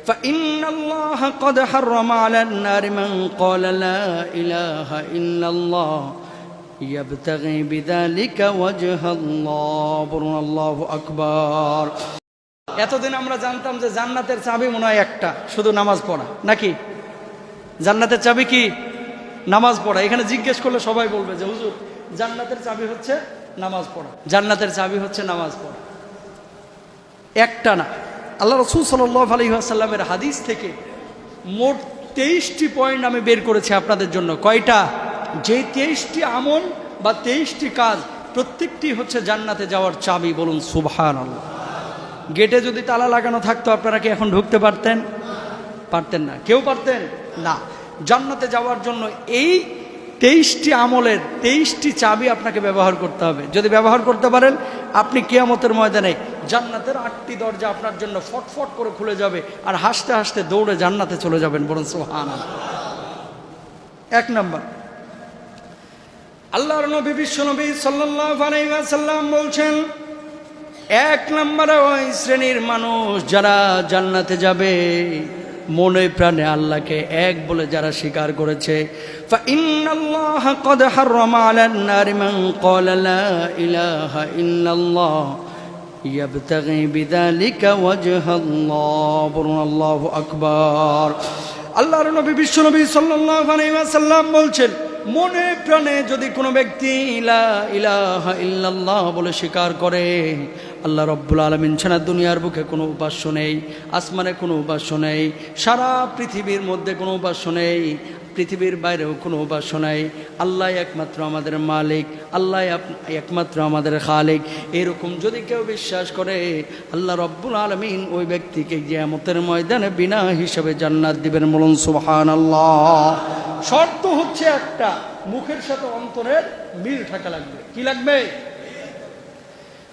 فإن الله قد حرم على النار من قال لا إله إلا الله يبتغي بذلك وجه الله الله أكبر এতদিন আমরা জানতাম যে জান্নাতের চাবি মনে হয় একটা, শুধু নামাজ পড়া, নাকি? জান্নাতের চাবি কি? নামাজ পড়া। এখানে জিজ্ঞেস করলে সবাই বলবে যে হুজুর জান্নাতের চাবি হচ্ছে নামাজ পড়া, জান্নাতের চাবি হচ্ছে নামাজ পড়া। একটা না, আল্লাহ রাসূল সাল্লাল্লাহু আলাইহি ওয়াসাল্লামের হাদিস থেকে মোট 23টি পয়েন্ট আমি বের করেছি আপনাদের জন্য। কয়টা? যে 23টি আমল বা 23টি কাজ প্রত্যেকটি হচ্ছে জান্নাতে যাওয়ার চাবি। বলুন সুবহানাল্লাহ। গেটে যদি তালা লাগানো থাকতো আপনারা কি এখন ঢুকতে পারতেন? পারতেন না। কেউ পারতেন না। জান্নাতে যাওয়ার জন্য এই 23টি আমলের 23টি চাবি আপনাকে ব্যবহার করতে হবে। যদি ব্যবহার করতে পারেন আপনি কিয়ামতের ময়দানে জান্নাতের 8টি দরজা আপনার জন্য ফটফট করে খুলে যাবে, আর হাসতে হাসতে দৌড়ে জান্নাতে চলে যাবেন। বলুন সুবহানাল্লাহ। 1 নাম্বার, আল্লাহর নবী বিশ্বনবী সাল্লাল্লাহু আলাইহি ওয়াসাল্লাম বলছেন, 1 নম্বরে ওই শ্রেণীর মানুষ যারা জান্নাতে যাবে মনে প্রাণে আল্লাহকে এক বলে যারা স্বীকার করেছে। ফাইন্নাল্লাহা ক্বাদ হাররামা আলান নারি মান ক্বালা লা ইলাহা ইল্লাল্লাহ ইয়াবতাগি বিযালিকা ওয়াজহাল্লাহ। আল্লাহু আকবার। আল্লাহর নবী বিশ্বনবী সাল্লাল্লাহু আলাইহি ওয়াসাল্লাম বলছেন, মনে প্রাণে যদি কোনো ব্যক্তি লা ইলাহা ইল্লাল্লাহ বলে স্বীকার করে, আল্লাহ রাব্বুল আলামিন ছাড়া দুনিয়ার বুকে কোনো উপাস্য নেই, আসমানে কোনো উপাস্য নেই, সারা পৃথিবীর মধ্যে কোনো উপাস্য নেই, পৃথিবীর বাইরেও কোনো উপাস্য নাই, আল্লাহ একমাত্র আমাদের মালিক, আল্লাহ একমাত্র আমাদের খালিক, এরকম যদি কেউ বিশ্বাস করে আল্লাহ রাব্বুল আলামিন ওই ব্যক্তিকে কিয়ামতের ময়দানে বিনা হিসাবে জান্নাত দিবেন। বলুন সুবহানাল্লাহ। শর্ত হচ্ছে একটা, মুখের সাথে অন্তরের মিল থাকা লাগবে। কি লাগবে?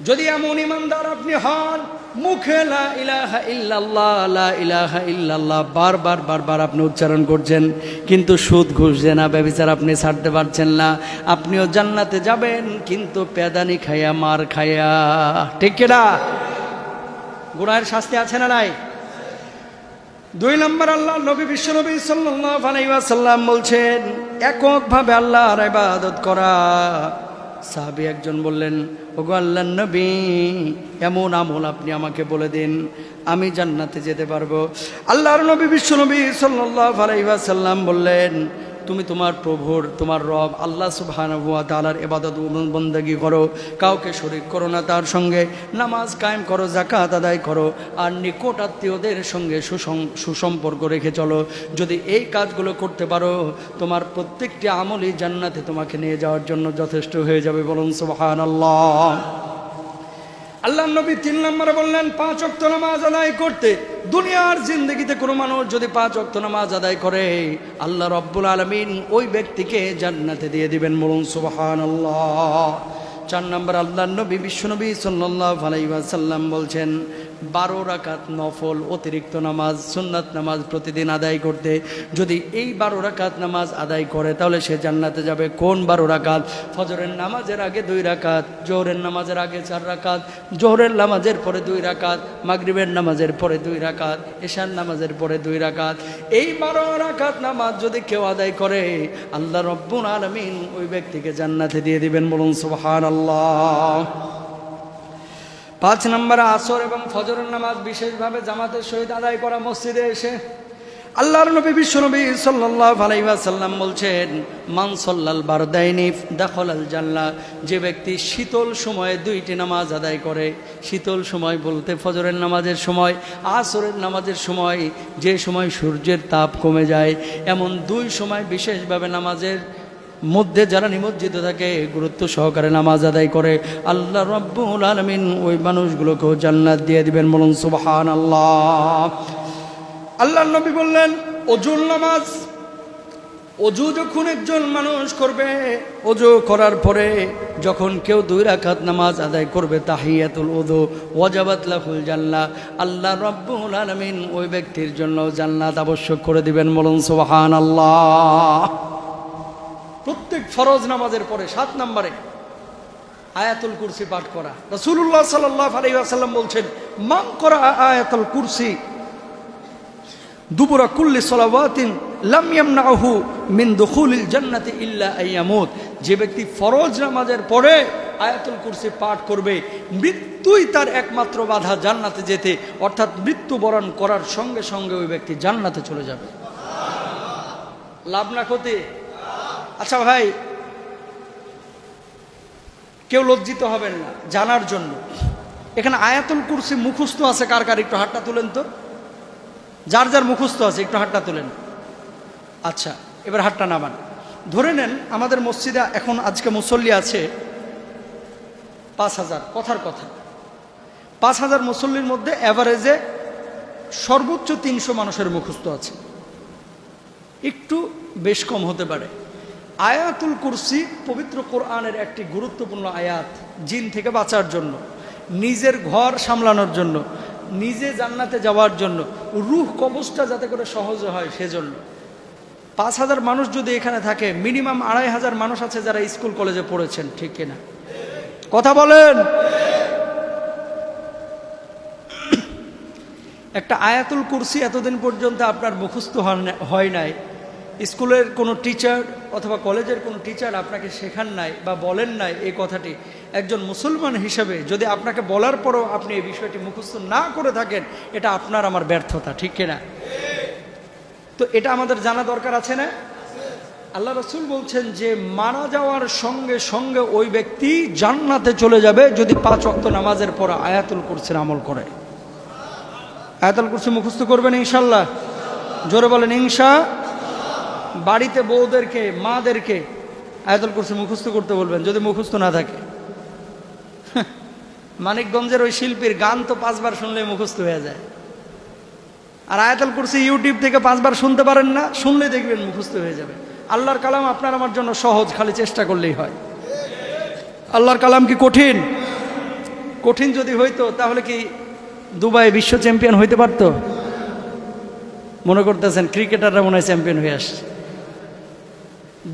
যদি এমন ইমানদার আপনি হন, মুখে লা ইলাহা ইল্লাল্লাহ লা ইলাহা ইল্লাল্লাহ বারবার আপনি উচ্চারণ করছেন, কিন্তু সুদ ঘুষ জেনা ব্যভিচার আপনি ছাড়তে পারছেন না, আপনিও জান্নাতে যাবেন কিন্তু পেদানি খাইয়া, মার খাইয়া। ঠিক কিনা? গুনাহের শাস্তি আছে না নাই? 2 নম্বর, আল্লাহ নবী বিশ্বনবী সাল্লাল্লাহু আলাইহি ওয়াসাল্লাম বলছেন, এককভাবে আল্লাহর ইবাদত করা। সাহাবী একজন বললেন, ওগো আল্লাহর নবী, এমন আমল আপনি আমাকে বলে দিন, আমি জান্নাতে যেতে পারবো। আল্লাহর নবী বিশ্বনবী সাল্লাল্লাহু আলাইহি ওয়াসাল্লাম বললেন, তুমি তোমার প্রভুর, তোমার রব আল্লাহ সুবহানাহু ওয়া তাআলার ইবাদত বন্দেগী করো, কাউকে শরীক করো না তার সঙ্গে, নামাজ কায়েম করো, যাকাত আদায় করো, আর নিকট আত্মীয়দের সঙ্গে সুসম্পর্ক রেখে চলো। যদি এই কাজগুলো করতে পারো, তোমার প্রত্যেকটি আমলই জান্নাতে তোমাকে নিয়ে যাওয়ার জন্য যথেষ্ট হয়ে যাবে। বলুন সুবহানাল্লাহ। আল্লাহ নবী 3 নম্বরে বললেন 5 ওয়াক্ত নামাজ আদায় করতে। দুনিয়ার জিন্দেগিতে কোনো মানুষ যদি 5 ওয়াক্ত নামাজ আদায় করে, আল্লাহ রাব্বুল আলামিন ওই ব্যক্তিকে জান্নাতে দিয়ে দিবেন। বলুন সুবহানাল্লাহ। 4 নম্বর, আল্লাহ নবী বিশ্বনবী সাল্লাল্লাহু আলাইহি ওয়াসাল্লাম বলছেন, 12 রাকাত নফল অতিরিক্ত নামাজ, সুন্নাত নামাজ প্রতিদিন আদায় করতে। যদি এই 12 রাকাত নামাজ আদায় করে তাহলে সে জান্নাতে যাবে। কোন 12 রাকাত? ফজরের নামাজের আগে 2 রাকাত, জোহরের নামাজের আগে 4 রাকাত, জোহরের নামাজের পরে 2 রাকাত, মাগরিবের নামাজের পরে 2 রাকাত, এশার নামাজের পরে 2 রাকাত। এই 12 রাকাত নামাজ যদি কেউ আদায় করে, আল্লাহ রাব্বুল আলামিন ওই ব্যক্তিকে জান্নাতে দিয়ে দিবেন। বলুন সুবহানাল্লাহ। 5 নম্বরে আসর এবং ফজরের নামাজ বিশেষভাবে জামাতের সহিত আদায় করা মসজিদে এসে। আল্লাহর নবী বিশ্বনবী সাল্লাল্লাহু আলাইহি ওয়াসাল্লাম বলছেন, মান সাল্লাল বারদাইনি দাখালাল জান্নাহ। যে ব্যক্তি শীতল সময়ে 2টি নামাজ আদায় করে, শীতল সময় বলতে ফজরের নামাজের সময়, আসরের নামাজের সময়, যে সময় সূর্যের তাপ কমে যায়, এমন 2 সময় বিশেষভাবে নামাজের মধ্যে যারা নিমজ্জিত থাকে, গুরুত্ব সহকারে নামাজ আদায় করে, আল্লাহ রাব্বুল আলামিন ওই মানুষগুলোকেও জান্নাত দিয়ে দিবেন। বলুন সুবহানাল্লাহ। আল্লাহর নবী বললেন, ওজুর নামাজ। অজু যখন একজন মানুষ করবে, অজু করার পরে যখন কেউ 2 রাকাত নামাজ আদায় করবে, তাহিয়াতুল ওযু, ওয়াজাবাত লাহুল জান্নাহ, আল্লাহ রাব্বুল আলামিন ওই ব্যক্তির জন্য জান্নাত আবশ্যক করে দিবেন। বলুন সুবহানাল্লাহ। প্রত্যেক ফরজ নামাজের পরে 7 নম্বরে আয়াতুল কুরসি পাঠ করা। রাসূলুল্লাহ সাল্লাল্লাহু আলাইহি ওয়াসাল্লাম বলছেন, মান করা আয়াতুল কুরসি দুবুরা কুল্লি সালাওয়াতিন লাম ইয়ামনাহু মিন দুখুলিল জান্নাতি ইল্লা আইয়ামুত। যে ব্যক্তি ফরজ নামাজের পরে আয়াতুল কুরসি পাঠ করবে, মৃত্যুই তার একমাত্র বাধা জান্নাতে যেতে, অর্থাৎ মৃত্যুবরণ করার সঙ্গে সঙ্গে ওই ব্যক্তি জান্নাতে চলে যাবে। লাভ না ক্ষতি? আচ্ছা ভাই, কেউ লজ্জিত হবেন না জানার জন্য, এখানে আয়াতুল কুরসি মুখস্থ আছে কার কার? একটু হাতটা তুলেন তো। যার যার মুখস্থ আছে একটু হাতটা তুলেন। আচ্ছা, এবার হাতটা নামান। ধরে নেন আমাদের মসজিদে এখন আজকে মুসল্লি আছে 5,000, কথার কথা 5,000 মুসল্লির মধ্যে অ্যাভারেজে সর্বোচ্চ 300 মানুষের মুখস্থ আছে, একটু বেশ কম হতে পারে। আয়াতুল কুরসি পবিত্র কোরআনের একটি গুরুত্বপূর্ণ আয়াত, জিন থেকে বাঁচার জন্য, নিজের ঘর সামলানোর জন্য, নিজে জান্নাতে যাওয়ার জন্য, রূহ কবজটা যাতে করে সহজে হয় সেজন্য। 5,000 মানুষ যদি এখানে থাকে, মিনিমাম 2,500 মানুষ আছে যারা স্কুল কলেজে পড়েছেন, ঠিক কিনা? কথা বলেন। একটা আয়াতুল কুরসি এতদিন পর্যন্ত আপনার মুখস্থ হয় নাই, স্কুলের কোনো টিচার অথবা কলেজের কোনো টিচার আপনাকে শেখান নাই বা বলেন নাই এই কথাটি, একজন মুসলমান হিসেবে যদি আপনাকে বলার পরও আপনি এই বিষয়টি মুখস্থ না করে থাকেন, এটা আপনার আমার ব্যর্থতা, ঠিক কিনা? তো এটা আমাদের জানা দরকার আছে না? আল্লাহ রাসূল বলছেন যে মারা যাওয়ার সঙ্গে সঙ্গে ওই ব্যক্তি জান্নাতে চলে যাবে যদি 5 ওয়াক্ত নামাজের পর আয়াতুল কুরসির আমল করে। আয়াতুল কুরসি মুখস্থ করবেন ইনশাআল্লাহ? জোরে বলেন ইনশাআল্লাহ। বাড়িতে বউদেরকে, মাদেরকে আয়াতুল কুরসি মুখস্থ করতে বলবেন যদি মুখস্থ না থাকে। মানিকগঞ্জের ওই শিল্পীর গান তো 5 বার শুনলে মুখস্থ হয়ে যায়, আর আয়াতুল কুরসি ইউটিউব থেকে 5 বার শুনতে পারেন না, শুনলে দেখবেন মুখস্থ হয়ে যাবে। আল্লাহর কালাম আপনার আমার জন্য সহজ, খালি চেষ্টা করলেই হয়। আল্লাহর কালাম কি কঠিন? কঠিন যদি হইতো তাহলে কি দুবাই বিশ্ব চ্যাম্পিয়ন হইতে পারতো? মনে করতেছেন ক্রিকেটাররা মনে হয় চ্যাম্পিয়ন হয়ে আসছে।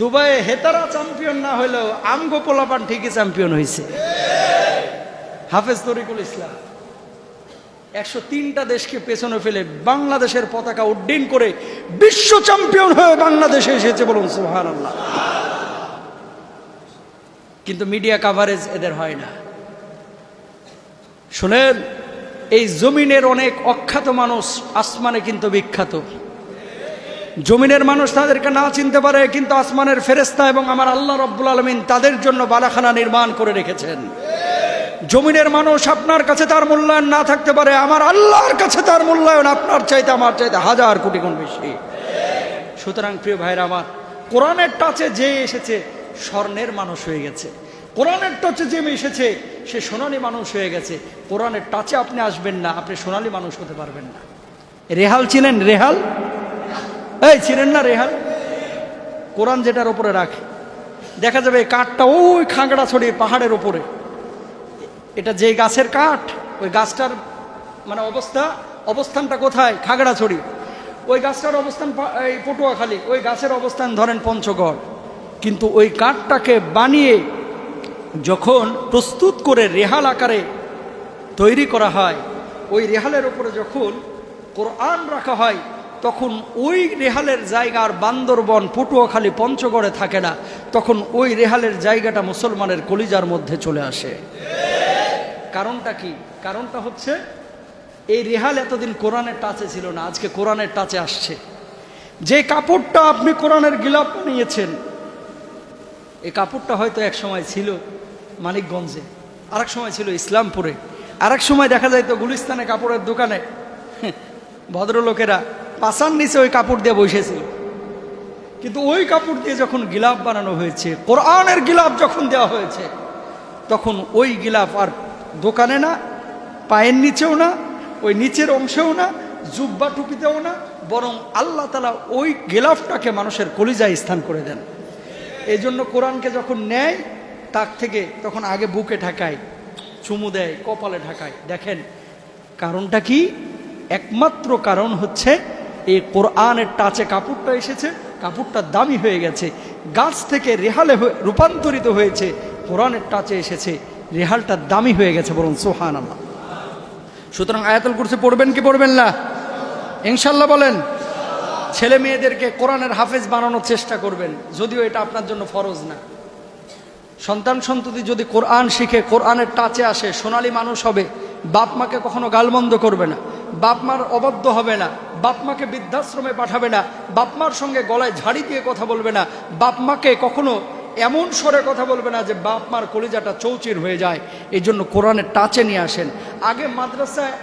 দুবাইয়ে হেতারা চ্যাম্পিয়ন না হইলেও আমগো পোলাপান ঠিকই চ্যাম্পিয়ন হয়েছে। হাফেজ তরিকুল ইসলাম 103টা দেশকে পেছনে ফেলে বাংলাদেশের পতাকা উড্ডীন করে বিশ্ব চ্যাম্পিয়ন হয়ে বাংলাদেশে এসেছে, বলুন সুবহানাল্লাহ। কিন্তু মিডিয়া কাভারেজ এদের হয় না। শুনেন, এই জমিনের অনেক অখ্যাত মানুষ আসমানে কিন্তু বিখ্যাত। জমিনের মানুষ তাদেরকে না চিনতে পারে, কিন্তু আসমানের ফেরেশতা এবং আমার আল্লাহ রাব্বুল আলামিন তাদের জন্য বালাখানা নির্মাণ করে রেখেছেন। জমিনের মানুষ আপনার কাছে তার মূল্যায়ন না থাকতে পারে, আমার আল্লাহর কাছে তার মূল্যায়ন আপনার চাইতে আমার চাইতে 1000 কোটি গুণ বেশি। সুতরাং প্রিয় ভাইরা আমার, কোরআনের টাচে যে এসেছে স্বর্ণের মানুষ হয়ে গেছে, কোরআনের টাচে যে এসেছে সে সোনালী মানুষ হয়ে গেছে। কোরআনের টাচে আপনি আসবেন না, আপনি সোনালী মানুষ হতে পারবেন না। রেহাল চিনেন? রেহাল, এই চিনেন না রেহাল? কোরআন যেটার উপরে রাখে, দেখা যাবে কাঠটা ওই খাগড়াছড়ি পাহাড়ের উপরে, এটা যে গাছের কাঠ, ওই গাছটার মানে অবস্থানটা কোথায়? খাগড়াছড়ি। ওই গাছটার অবস্থান এই পটুয়াখালী, ওই গাছের অবস্থান ধরেন পঞ্চগড়। কিন্তু ওই কাঠটাকে বানিয়ে যখন প্রস্তুত করে রেহাল আকারে তৈরি করা হয়, ওই রেহালের উপরে যখন কোরআন রাখা হয়, তখন ওই রেহালের জায়গা আর বান্দরবন, পটুয়াখালী, পঞ্চগড়ে থাকে না, তখন ওই রেহালের জায়গাটা মুসলমানের কলিজার মধ্যে চলে আসে। কারণটা কি? কারণটা হচ্ছে এই রেহাল এতদিন কোরআনের টাচে ছিল না, আজকে কোরআনের টাচে আসছে। যে কাপড়টা আপনি কোরআনের গিলাফ নিয়েছেন, এই কাপড়টা হয়তো এক সময় ছিল মানিকগঞ্জে, আরেক সময় ছিল ইসলামপুরে, আরেক সময় দেখা যায় তো গুলিস্তানে কাপড়ের দোকানে ভদ্রলোকেরা পাশার নিচে ওই কাপড় দিয়ে বসেছিল। কিন্তু ওই কাপড় দিয়ে যখন গিলাফ বানানো হয়েছে, কোরআনের গিলাফ যখন দেওয়া হয়েছে, তখন ওই গিলাফ আর দোকানে না, পায়ের নিচেও না, ওই নিচের অংশেও না, জুব্বা টুপিতেও না, বরং আল্লাহ তাআলা ওই গিলাফটাকে মানুষের কলিজায় স্থান করে দেন। এই জন্য কোরআনকে যখন নেয় তার থেকে তখন আগে বুকে ঢাকায়, চুমু দেয়, কপালে ঢাকায়। দেখেন কারণটা কি? একমাত্র কারণ হচ্ছে এই কোরআনের টাচে কাপড়টা এসেছে, কাপড়টা দামি হয়ে গেছে, গাছ থেকে রেহালে রূপান্তরিত হয়েছে, কোরআনের টাচে এসেছে, রেহালটা দামি হয়ে গেছে, বলুন সুবহানাল্লাহ। সুতরাং আয়াতুল কুরসি পড়বেন কি পড়বেন না? ইনশাআল্লাহ বলেন। ছেলে মেয়েদেরকে কোরআনের হাফেজ বানানোর চেষ্টা করবেন, যদিও এটা আপনার জন্য ফরজ না। সন্তান সন্ততি যদি কোরআন শিখে, কোরআনের টাচে আসে, সোনালী মানুষ হবে, বাপ মাকে কখনো গালমন্দ করবে না, বাপ মার অবাধ্য হবে না, বাপ মাকে বৃদ্ধাশ্রমে পাঠাবে না, বাপ মার সঙ্গে গলায় ঝাড়ি দিয়ে কথা বলবে না, বাপ মাকে কখনো এমন স্বরে কথা বলবে না যে বাপ মার কলিজাটা চৌচির হয়ে যায়। এই জন্য কোরআনের টাচে নিয়ে আসেন। আগে মাদ্রাসায়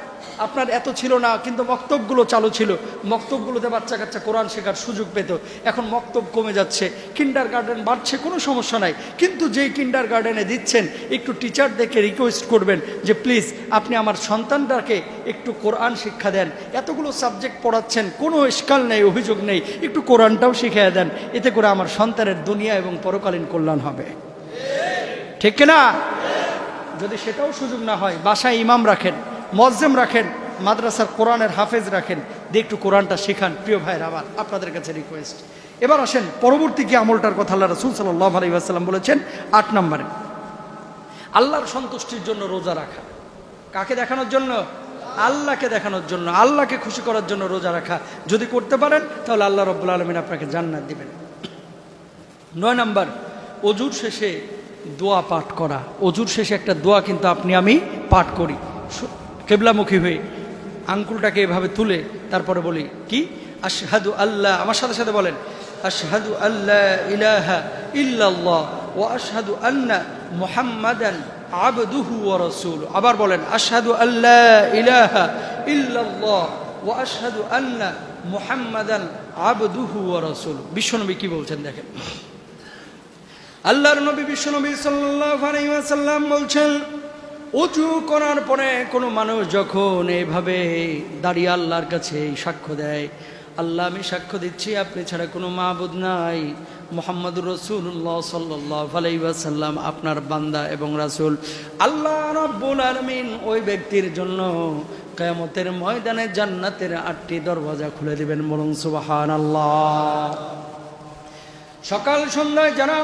আপনার এত ছিল না, কিন্তু মক্তবগুলো চালু ছিল, মক্তবগুলোতে বাচ্চা কাচ্চা কোরআন শেখার সুযোগ পেত। এখন মক্তব কমে যাচ্ছে, কিন্ডার গার্ডেন বাড়ছে, কোনো সমস্যা নাই, কিন্তু যেই কিন্ডার গার্ডেনে দিচ্ছেন একটু টিচারদেরকে রিকোয়েস্ট করবেন যে প্লিজ আপনি আমার সন্তানটাকে একটু কোরআন শিক্ষা দেন। এতগুলো সাবজেক্ট পড়াচ্ছেন, কোনো ইশকাল নেই, অভিযোগ নেই, একটু কোরআনটাও শিখিয়ে দেন, এতে করে আমার সন্তানের দুনিয়া এবং পরকালীন কল্যাণ হবে। ঠিক কিনা? যদি সেটাও সুযোগ না হয়, বাসায় ইমাম রাখেন, মুয়াজ্জিম রাখেন, মাদ্রাসার কোরআনের হাফেজ রাখেন, দিয়ে একটু কোরআনটা শেখান। প্রিয় ভাইরা আমার, আপনাদের কাছে রিকোয়েস্ট। এবার আসেন পরবর্তী কি আমলটার কথা আল্লাহ রাসূল সাল্লাল্লাহু আলাইহি ওয়াসাল্লাম বলেছেন 8 নম্বরে, আল্লাহর সন্তুষ্টির জন্য রোজা রাখা। কাকে দেখানোর জন্য? আল্লাহকে দেখানোর জন্য, আল্লাহকে খুশি করার জন্য রোজা রাখা। যদি করতে পারেন তাহলে আল্লাহ রাব্বুল আলামিন আপনাকে জান্নাত দিবেন। 9 নম্বর, অজুর শেষে দোয়া পাঠ করা। অজুর শেষে একটা দোয়া কিন্তু আপনি আমি পাঠ করি, কেবলামুখী হয়ে আঙ্গুলটাকে এভাবে তুলে তারপরে বলি কি, আশহাদু আল্লাহ, আমার সাথে সাথে বলেন, আশহাদু আল্লা ইলাহা ইল্লাল্লাহ ওয়া আশহাদু আন্না মুহাম্মাদান আবদুহু ওয়া রাসূলুহু। আবার বলেন, আশহাদু আল্লা ইলাহা ইল্লাল্লাহ ওয়া আশহাদু আন্না মুহাম্মাদান আবদুহু ওয়া রাসূলুহু। বিশ্বনবী কি বলছেন দেখেন, আল্লাহর নবী বিশ্বনবী সাল্লাল্লাহু আলাইহি ওয়াসাল্লাম বলছেন, ওযু করার পরে কোনো মানুষ যখন এইভাবে দাঁড়িয়ে আল্লাহর কাছে সাক্ষ্য দেয়, আল্লাহ আমি সাক্ষ্য দিচ্ছি আপনি ছাড়া কোনো মাবুদ নাই, মুহাম্মদুর রাসূলুল্লাহ সাল্লাল্লাহু আলাইহি ওয়াসাল্লাম আপনার বান্দা এবং রাসূল, আল্লাহ রাব্বুল আলামিন ওই ব্যক্তির জন্য কিয়ামতের ময়দানে জান্নাতের 8টি দরওয়াজা খুলে দিবেন। বলুন সুবহানাল্লাহ। সকাল সন্ধ্যায় যারা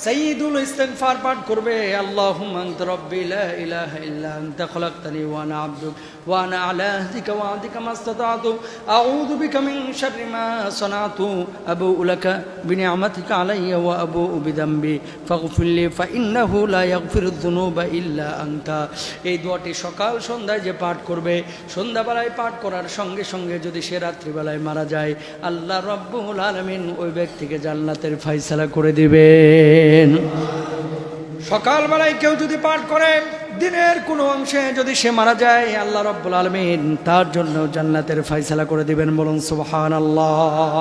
সাইয়্যিদুল ইস্তিগফার পাঠ করবে, আল্লাহুম্মা আনতা রাব্বি লা ইলাহা ইল্লা আনতা খলাকতানি ওয়া আনা আবদুক ওয়া আনা আলা আহদিকা ওয়া আহদিকা মাসতাতাতু আউযু বিকা মিন শাররি মা সানাতু আবুউ লাকা বিনি'মাতিকা আলাইয়া ওয়া আবুউ বিযামবি ফাগফিরলি ফাইন্নাহু লা ইয়াগফিরুয যুনুবা ইল্লা আনতা। এই দোয়াটি সকাল সন্ধ্যায় যে পাঠ করবে, সন্ধ্যাবেলায় পাঠ করার সঙ্গে সঙ্গে যদি সে রাত্রিবেলায় মারা যায়, আল্লাহ রাব্বুল আলামিন ওই ব্যক্তিকে জান্নাতের ফয়সালা করে দিবেন। সকালবেলায় কেউ যদি পাঠ করে, দিনের কোনো অংশে যদি সে মারা যায়, আল্লাহ রাব্বুল আলামিন তার জন্য জান্নাতের ফয়সালা করে দিবেন। বলুন সুবহানাল্লাহ।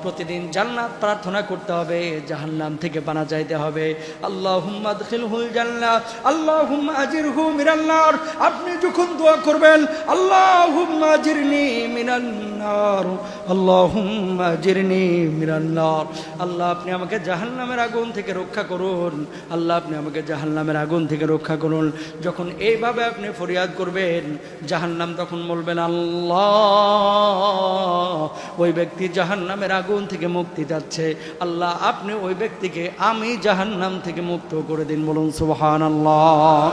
প্রতিদিন জান্নাত প্রার্থনা করতে হবে, জাহান্নাম থেকে পানা চাইতে হবে। আল্লাহুম্মা আদখিলহুল জান্নাহ, আল্লাহুম্মা আজিরহু মিনান নার। আপনি যখন দোয়া করবেন, আল্লাহুম্মা আজিরনি মিনান নার, আল্লাহুম্মা আজিরনি মিনান নার, আল্লাহ আপনি আমাকে জাহান্নামের আগুন থেকে রক্ষা করুন, আল্লাহ আপনি আমাকে জাহান্নামের আগুন থেকে রক্ষা করুন। যখন এইভাবে আপনি ফরিয়াদ করবেন, জাহান্নাম তখন বলবেন আল্লাহ ওই ব্যক্তি জাহান্নামের আগুন থেকে মুক্তি যাচ্ছে, আল্লাহ আপনি ওই ব্যক্তিকে আমি জাহান্নাম থেকে মুক্ত করে দিন। বলুন সুবহানাল্লাহ।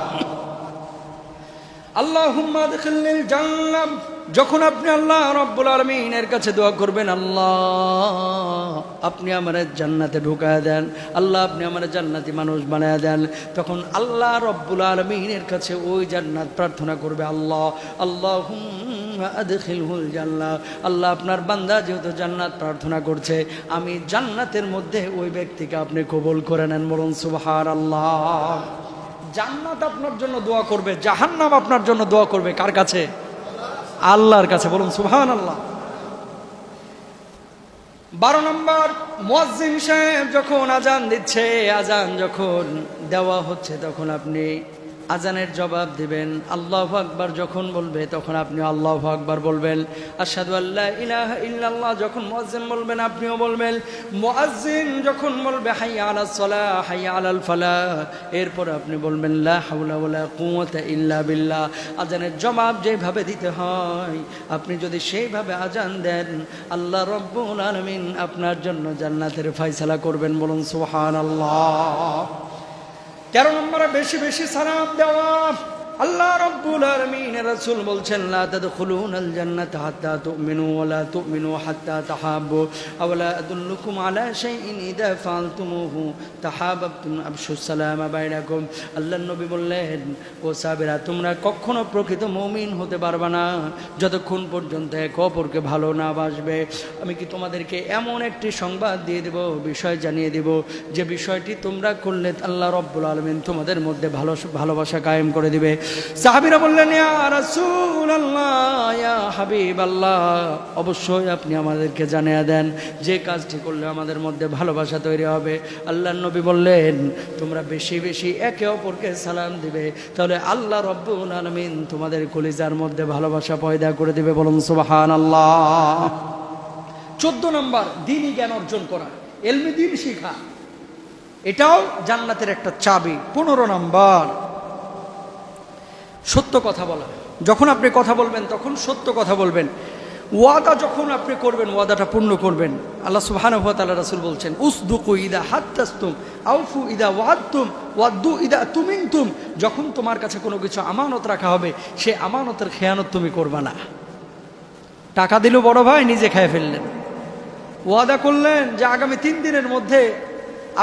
আল্লাহুম্মা আদখিলনিল জান্নাহ, যখন আপনি আল্লাহ রাব্বুল আলামিনের কাছে দোয়া করবেন, আল্লাহ আপনি আমার জান্নাতে ঢুকায় দেন, আল্লাহ আপনি আমার জান্নাতি মানুষ বানায় দেন, তখন আল্লাহ রাব্বুল আলামিনের কাছে ওই জান্নাত প্রার্থনা করবে, আল্লাহ আল্লাহুম্মা আদখিলহুল জান্নাহ, আল্লাহ আপনার বান্দা যেহেতু জান্নাত প্রার্থনা করছে, আমি জান্নাতের মধ্যে ওই ব্যক্তিকে আপনি কবুল করে নেন। বলুন সুবহানাল্লাহ। জান্নাত আপনার জন্য দোয়া করবে, জাহান্নাম আপনার জন্য দোয়া করবে কার কাছে? আল্লাহর কাছে। বলুন সুবহানাল্লাহ। 12 নম্বর, মুয়াজ্জিন সাহেব যখন আজান দিচ্ছে, আজান যখন দেওয়া হচ্ছে, তখন আপনি আজানের জবাব দিবেন। আল্লাহু আকবার যখন বলবে, তখন আপনি আল্লাহু আকবার বলবেন। আশহাদু আল্লা ইলাহা ইল্লাল্লাহ যখন মুয়াজ্জিন বলবেন, আপনিও বলবেন। মুয়াজ্জিন যখন বলবে হাইয়া আলাস সালাহ, হাইয়া আলাল ফালাহ, এরপর আপনি বলবেন লা হাওলা ওয়ালা কুওয়াতা ইল্লা বিল্লাহ। আজানের জবাব যেভাবে দিতে হয়, আপনি যদি সেইভাবে আজান দেন, আল্লাহ রাব্বুল আলামিন আপনার জন্য জান্নাতের ফয়সালা করবেন। বলুন সুবহানাল্লাহ। 13 নম্বরে, বেশি বেশি সালাম দেওয়া। আল্লাহ রাব্বুল আলামিনের রাসূল বলছেন লা তাদখুলুনাল জান্নাতা হাত্তা তুমিনু ওয়া লা তুমিনু হাত্তা তাহাব্বু আও লা আদুল্লুকুম আলা শাইইন ইযা ফাআলতুমুহু তাহাব্বাতুম আবশুস সালামা বাইনাকুম। আল্লাহর নবী বললেন, ও সাহাবীরা, তোমরা কখনো প্রকৃত মুমিন হতে পারবে না যতক্ষণ পর্যন্ত একে অপরকে ভালো না বাসবে। আমি কি তোমাদেরকে এমন একটি সংবাদ দিয়ে দেব, বিষয় জানিয়ে দেব, যে বিষয়টি তোমরা করলে আল্লাহ রাব্বুল আলামিন তোমাদের মধ্যে ভালোবাসা কায়েম করে দিবে। সাহাবীরা বললেন, ইয়া রাসূলুল্লাহ, ইয়া হাবিবাল্লাহ, অবশ্যই আপনি আমাদেরকে জানিয়ে দেন যে কাজটি করলে আমাদের মধ্যে ভালোবাসা তৈরি হবে। আল্লাহর নবী বললেন, তোমরা বেশি বেশি একে অপরকে সালাম দিবে, তাহলে আল্লাহ রাব্বুল আলামিন তোমাদের কলিজার মধ্যে ভালোবাসা পয়দা করে দিবে। বলুন সুবহানাল্লাহ। 14 নম্বর, দ্বীনি জ্ঞান অর্জন করা, ইলমে দ্বীন শিখা, এটাও জান্নাতের একটা চাবি। 15 নম্বর, সত্য কথা বলা। যখন আপনি কথা বলবেন তখন সত্য কথা বলবেন। ওয়াদা যখন আপনি করবেন ওয়াদাটা পূর্ণ করবেন। আল্লাহ সুবহানাহু ওয়া তাআলা রাসূল বলছেন, উসদুকু ইদা হাত্তাসতুম আউফু ইদা ওয়াদতুম ওয়াদ্দু ইদা তুমিনতুম। যখন তোমার কাছে কোনো কিছু আমানত রাখা হবে, সে আমানতের খেয়ানত তুমি করবা না। টাকা দিল বড় ভাই, নিজে খেয়ে ফেললেন। ওয়াদা করলেন যে আগামী 3 দিনের মধ্যে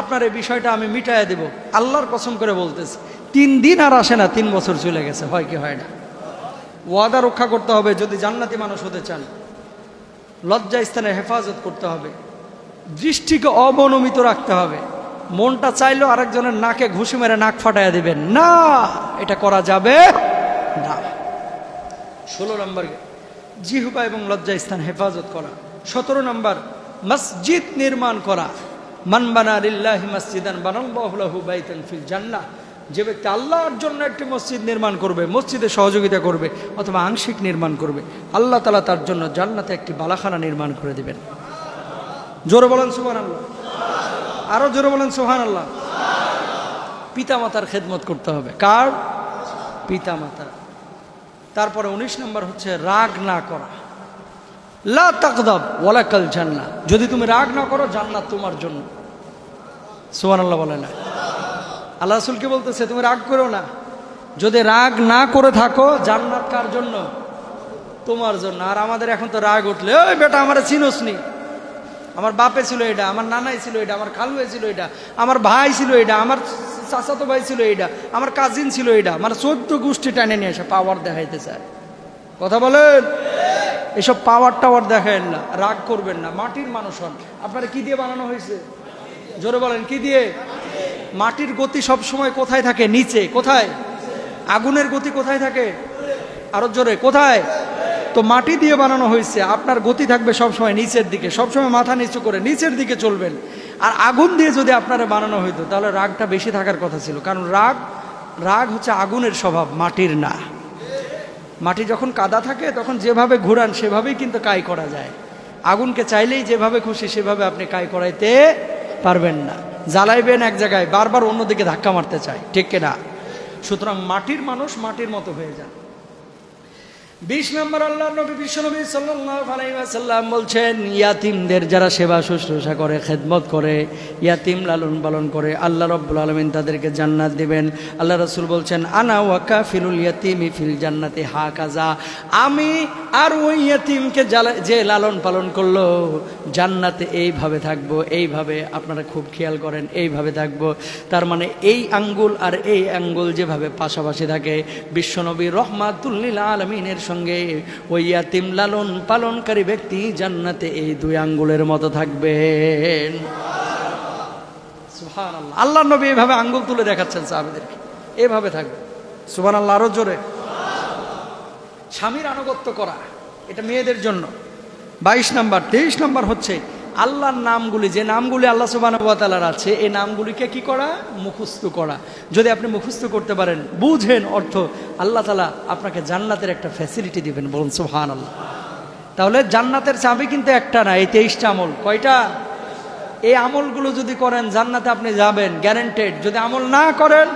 আপনার এই বিষয়টা আমি মিটাইয়া দেব। আল্লাহর কসম করে বলতেছি, 3 দিন আর আসে না, 3 বছর চলে গেছে। হয় কি হয় না? ওয়াদা রক্ষা করতে হবে যদি জান্নাতি মানুষ হতে চান। লজ্জা স্থানে হেফাজত করতে হবে, দৃষ্টিকে অবনমিত রাখতে হবে। মনটা চাইলেও আরেকজনের নাকে ঘুষি মেরে নাক ফাটাইয়া দিবেন না, এটা করা যাবে না। 16 নম্বর, জিহ্বা এবং লজ্জা স্থান হেফাজত করা। 17 নম্বর, মসজিদ নির্মাণ করা। মান বানা লিল্লাহি মসজিদান বানাল্লাহু লাহু বাইতান ফিল জান্নাহ। যে ব্যক্তি আল্লাহর জন্য একটি মসজিদ নির্মাণ করবে, মসজিদে সহযোগিতা করবে অথবা আংশিক নির্মাণ করবে, আল্লাহ তাআলা তার জন্য জান্নাতে একটি বালাখানা নির্মাণ করে দিবেন। জোরে বলেন সুবহানাল্লাহ। আরো জোরে বলেন সুবহানাল্লাহ। পিতামাতার খেদমত করতে হবে। কার? পিতামাতা। তারপরে 19 নম্বর হচ্ছে রাগ না করা। লা তাকদাব ওয়ালাকাল জান্নাহ। যদি তুমি রাগ না করো, জান্নাত তোমার জন্য। সুবহানাল্লাহ বলে না? আল্লাহ রাসূলকে বলতেছে তুমি রাগ করো না। যদি রাগ না করে থাকো, জান্নাত কার জন্য? তোমার জন্য। আর আমাদের এখন তো রাগ উঠলে, ওই বেটা আমারে চিনোস নি, আমার বাপে ছিল এটা, আমার নানাই ছিল এটা, আমার খালুয়ে ছিল এটা, আমার ভাই ছিল এটা, আমার চাচাতো ভাই ছিল এটা, আমার কাজিন ছিল এটা, মানে 14 গোষ্ঠী টানে নিয়ে এসে পাওয়ার দেখাইতে চায়। কথা বলেন? এসব পাওয়ার টাওয়ার দেখায়েন না, রাগ করবেন না। মাটির মানুষ হন। আপনারা কি দিয়ে বানানো হয়েছে? জোরে বলেন, কি দিয়ে? মাটির গতি সব সময় কোথায় থাকে? নিচে। কোথায়? আগুনের গতি কোথায় থাকে? আরো জোরে, কোথায়? তো মাটি দিয়ে বানানো হয়েছে, আপনার গতি থাকবে সবসময় নিচের দিকে, সবসময় মাথা নিচু করে নিচের দিকে চলবেন। আর আগুন দিয়ে যদি আপনারা বানানো হইতো, তাহলে রাগটা বেশি থাকার কথা ছিল। কারণ রাগ হচ্ছে আগুনের স্বভাব, মাটির না। মাটি যখন কাদা থাকে তখন যেভাবে ঘুরান সেভাবেই কিন্তু কাই করা যায়। আগুনকে চাইলেই যেভাবে খুশি সেভাবে আপনি কাই করাইতে পারবেন না। জ্বালাইবেন এক জায়গায়, বারবার অন্যদিকে ধাক্কা মারতে চায়, ঠিক কিনা? সুতরাং মাটির মানুষ মাটির মতো হয়ে যান। 20 নম্বর, আল্লাহর নবী বিশ্বনবী সাল্লাল্লাহু আলাইহি ওয়াসাল্লাম বলছেন, ইয়াতিমদের যারা সেবা শুশ্রূষা করে, খেদমত করে, ইয়াতিম লালন পালন করে, আল্লাহ রাব্বুল আলামিন তাদেরকে জান্নাত দিবেন। আল্লাহ রাসূল বলছেন, আনা ওয়া কাফিলুল ইয়াতিমি ফিল জান্নাতি হাকাজা। আমি আর ওই ইয়াতিমকে যে লালন পালন করলো, জান্নাতে এইভাবে থাকবো। এইভাবে আপনারা খুব খেয়াল করেন, এইভাবে থাকবো। তার মানে এই আঙ্গুল আর এই আঙ্গুল যেভাবে পাশাপাশি থাকে, বিশ্বনবী রাহমাতুল লিল আলামিনের সঙ্গে ওই ইয়াতিম লালন পালনকারী ব্যক্তি জান্নাতে এই 2 আঙ্গুলের মতো থাকবেন। সুবহানাল্লাহ। আল্লাহর নবী এইভাবে আঙ্গুল তুলে দেখাচ্ছেন সাহাবীদেরকে, এইভাবে থাকবে। সুবহানাল্লাহ। আরো জোরে। স্বামীর আনুগত্য করা, এটা মেয়েদের জন্য। 22 নম্বর। 23 নম্বর হচ্ছে আল্লাহর নামগুলি, যে নামগুলি আল্লাহ সুবহানাহু ওয়া তাআলার আছে, এই নামগুলিকে কি করা? মুখস্থ করা। যদি আপনি মুখস্থ করতে পারেন, বুঝেন অর্থ, আল্লাহ তাআলা আপনাকে জান্নাতের একটা ফ্যাসিলিটি দিবেন। বলুন সুবহানাল্লাহ। তাহলে জান্নাতের চাবি কিন্তু একটা না, এই 23টা আমল। কয়টা? এই আমলগুলো যদি করেন জান্নাতে আপনি যাবেন, গ্যারান্টেড। যদি আমল না করেন,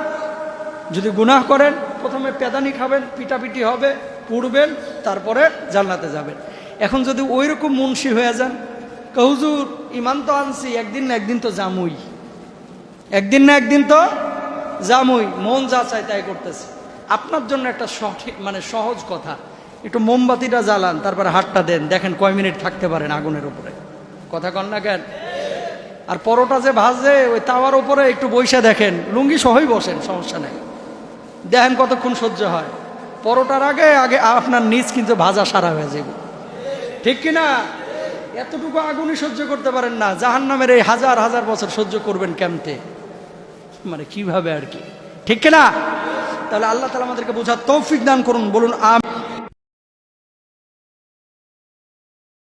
যদি গুনাহ করেন, প্রথমে পেদানি খাবেন, পিটাপিটি হবে, পুড়বেন, তারপরে জান্নাতে যাবেন। এখন যদি ওই রকম মুন্সি হয়ে যান, হুজুর ইমান তো আনছি, একদিন না একদিন তো জামুই, একদিন না একদিন তো জামুই, মন যা চায় তাই করতেছে, আপনার জন্য একটা সঠিক মানে সহজ কথা, একটু মোমবাতিটা জ্বালান, তারপরে হাতটা দেন, দেখেন কয় মিনিট থাকতে পারেন আগুনের উপরে। কথা কন না কেন? আর পরোটা যে ভাজে ওই তাওয়ার উপরে একটু বইসা দেখেন, লুঙ্গি সহই বসেন, সমস্যা নেই, দেখেন কতক্ষণ সহ্য হয়। পরোটার আগে আগে আপনার নিচ কিন্তু ভাজা সারা হয়ে যাবে, ঠিক কিনা? এতটুকু আগুনই সহ্য করতে পারেন না, জাহান্নামের এই হাজার হাজার বছর সহ্য করবেন কেমতে, মানে কিভাবে আর কি, ঠিক কিনা? তাহলে আল্লাহ তাআলা আমাদেরকে বোঝার তৌফিক দান করুন, বলুন আমিন।